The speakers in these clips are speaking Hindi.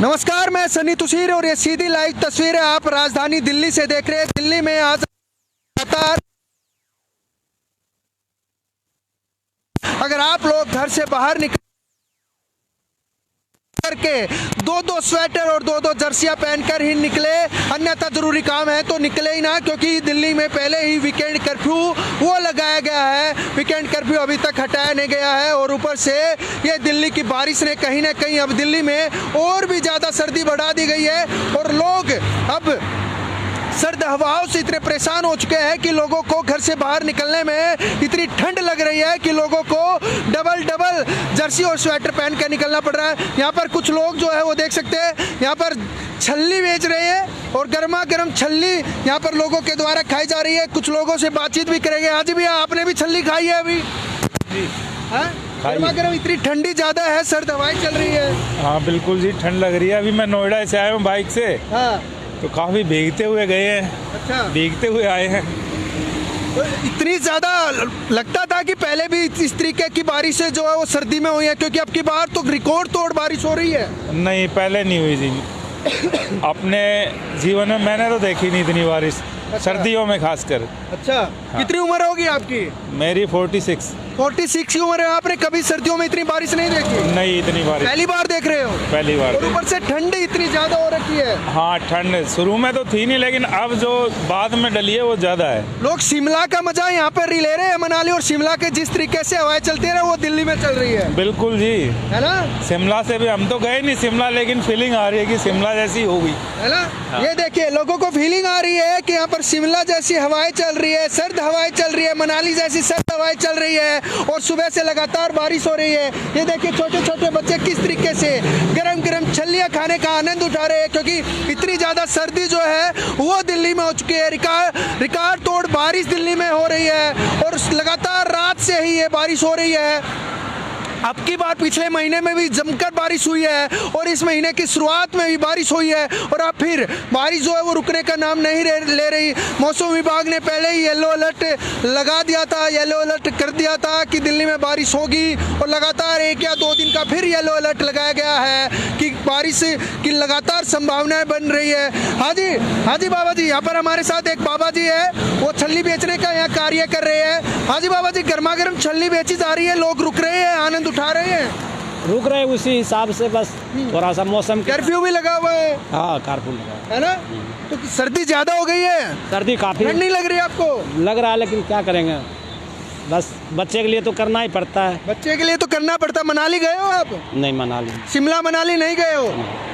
नमस्कार, मैं सनी तुसीर और ये सीधी लाइव तस्वीर है आप राजधानी दिल्ली से देख रहे हैं। दिल्ली में आज लगातार अगर आप लोग घर से बाहर निकल करके दो स्वेटर और दो जर्सियां पहनकर ही निकले, अन्यथा जरूरी काम है तो निकले ही ना, क्योंकि दिल्ली में पहले ही वीकेंड कर्फ्यू वो लगाया गया है। वीकेंड कर्फ्यू अभी तक हटाया नहीं गया है और ऊपर से ये दिल्ली की बारिश ने कहीं ना कहीं अब दिल्ली में और भी ज़्यादा सर्दी बढ़ा दी गई है और लोग अब सर्द हवाओं से इतने परेशान हो चुके हैं कि लोगों को घर से बाहर निकलने में इतनी ठंड लग रही है कि लोगों को डबल जर्सी और स्वेटर पहन कर निकलना पड़ रहा है। यहाँ पर कुछ लोग जो है वो देख सकते हैं, यहाँ पर छल्ली बेच रहे हैं और गर्मा गर्म छल्ली यहाँ पर लोगों के द्वारा खाई जा रही है। कुछ लोगों से बातचीत भी करेंगे। हाँ जी भैया, आपने भी छल्ली खाई है अभी? गर्मा गर्म इतनी ठंडी ज़्यादा है, सर्द हवाएं चल रही है। हाँ बिल्कुल जी, ठंड लग रही है। अभी मैं नोएडा से आया हूँ बाइक से। हाँ, तो काफ़ी भीगते हुए गए हैं। अच्छा, भीगते हुए आए हैं। तो इतनी ज़्यादा लगता था कि पहले भी इस तरीके की बारिशें जो है वो सर्दी में हुई है, क्योंकि अब की बार तो रिकॉर्ड तोड़ बारिश हो रही है। नहीं, पहले नहीं हुई थी। अपने जीवन में मैंने तो देखी नहीं इतनी बारिश। अच्छा। सर्दियों में खासकर। अच्छा, हाँ। कितनी उम्र होगी आपकी? मेरी 46। 46 की उम्र है। आपने कभी सर्दियों में इतनी बारिश नहीं देखी? नहीं, इतनी बारिश पहली बार देख रहे हो? पहली बार। और ऊपर से ठंड इतनी ज्यादा हो रखी है। हाँ, ठंड शुरू में तो थी नहीं, लेकिन अब जो बाद में डली है वो ज्यादा है। लोग शिमला का मजा यहाँ पर ले रहे हैं। मनाली और शिमला के जिस तरीके से हवाएं चलती है वो दिल्ली में चल रही है। बिल्कुल जी, है ना? शिमला से भी हम तो गए नहीं शिमला, लेकिन फीलिंग आ रही है कि शिमला जैसी होगी, है ना? हाँ। ये देखिए, लोगों को फीलिंग आ रही है कि यहाँ पर शिमला जैसी हवाएं चल रही है, सर्द हवाएं चल रही है, मनाली जैसी सर्द हवाएं चल रही है और सुबह से लगातार बारिश हो रही है। ये देखिए, छोटे छोटे बच्चे किस तरीके से गरम गरम छल्लियाँ खाने का आनंद उठा रहे हैं, क्योंकि इतनी ज़्यादा सर्दी जो है वो दिल्ली में हो चुकी है। रिकॉर्ड तोड़ बारिश दिल्ली में हो रही है और लगातार रात से ही ये बारिश हो रही है। अब की बार पिछले महीने में भी जमकर बारिश हुई है और इस महीने की शुरुआत में भी बारिश हुई है और अब फिर बारिश जो है वो रुकने का नाम नहीं ले रही। मौसम विभाग ने पहले ही येलो अलर्ट लगा दिया था, येलो अलर्ट कर दिया था कि दिल्ली में बारिश होगी और लगातार 1 या 2 दिन का फिर येलो अलर्ट लगाया गया है कि बारिश की लगातार संभावनाएं बन रही है। हाँ जी बाबा जी, यहाँ पर हमारे साथ एक बाबा जी है, वो छल्ली बेचने का यहाँ कार्य कर रहे हैं। हाँ जी बाबा जी, गर्मा गर्म छल्ली बेची जा रही है, लोग रुक रहे हैं, आनंद उठा रहे हैं? रुक रहे उसी हिसाब से, बस थोड़ा सा मौसम कर्फ्यू भी लगा हुआ है। हाँ, कर्फ्यू लगा है ना? तो सर्दी ज्यादा हो गई है, सर्दी काफी ठंड नहीं लग रही आपको? लग रहा है, लेकिन क्या करेंगे, बस बच्चे के लिए तो करना ही पड़ता है। बच्चे के लिए तो करना पड़ता है। मनाली गए हो आप? नहीं, मनाली शिमला मनाली नहीं गए हो?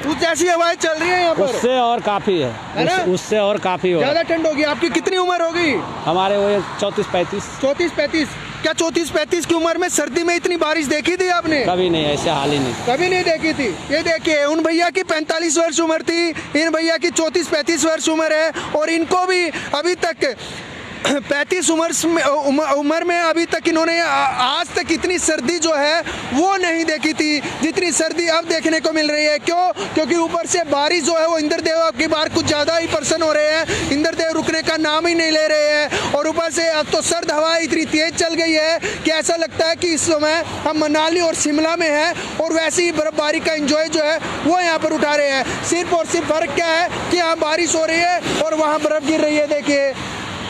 कुछ ऐसी हवाएं चल रही है यहाँ पर? उससे और काफी है ना? उससे और काफी हो। ज्यादा ठंड होगी। आपकी कितनी उम्र होगी? हमारे वो 34-35। 34-35? क्या 34-35 की उम्र में सर्दी में इतनी बारिश देखी थी आपने? कभी नहीं, ऐसे हाल ही नहीं, कभी नहीं देखी थी। ये देखिए, उन भैया की 45 वर्ष उम्र थी, इन भैया की 34-35 वर्ष उम्र है और इनको भी अभी तक 35 उम्र में अभी तक इन्होंने आज तक इतनी सर्दी जो है वो नहीं देखी थी जितनी सर्दी अब देखने को मिल रही है। क्यों? क्योंकि ऊपर से बारिश जो है वो इंद्रदेव अब की बार कुछ ज़्यादा ही प्रसन्न हो रहे हैं। इंद्रदेव रुकने का नाम ही नहीं ले रहे हैं और ऊपर से अब तो सर्द हवाएं इतनी तेज चल गई है कि ऐसा लगता है कि इस समय हम मनाली और शिमला में हैं और वैसे ही बर्फबारी का एंजॉय जो है वो यहाँ पर उठा रहे हैं। सिर्फ और सिर्फ फर्क क्या है कि यहाँ बारिश हो रही है और वहाँ बर्फ गिर रही है। देखिए,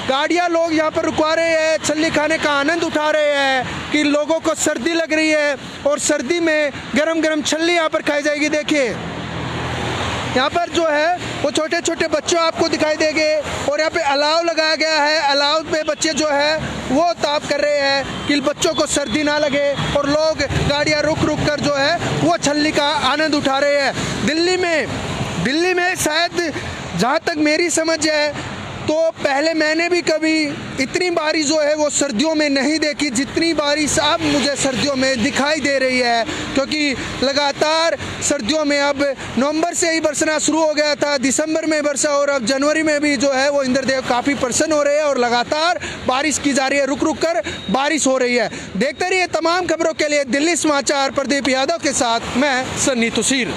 गाड़ियाँ लोग यहाँ पर रुकवा रहे हैं, छल्ली खाने का आनंद उठा रहे हैं कि लोगों को सर्दी लग रही है और सर्दी में गरम गरम छल्ली यहाँ पर खाई जाएगी। देखिए, यहाँ पर जो है वो छोटे छोटे बच्चों आपको दिखाई देंगे और यहाँ पे अलाव लगाया गया है। अलाव पे बच्चे जो है वो ताप कर रहे हैं कि बच्चों को सर्दी ना लगे और लोग गाड़ियाँ रुक कर जो है वो छल्ली का आनंद उठा रहे हैं। दिल्ली में शायद जहाँ तक मेरी समझ है तो पहले मैंने भी कभी इतनी बारिश जो है वो सर्दियों में नहीं देखी जितनी बारिश अब मुझे सर्दियों में दिखाई दे रही है, क्योंकि लगातार सर्दियों में अब नवंबर से ही बरसना शुरू हो गया था, दिसंबर में बरसा और अब जनवरी में भी जो है वो इंद्रदेव काफ़ी प्रसन्न हो रहे हैं और लगातार बारिश की जा रही है, रुक कर बारिश हो रही है। देखते रहिए तमाम खबरों के लिए दिल्ली समाचार। प्रदीप यादव के साथ मैं सन्नी तुसीर।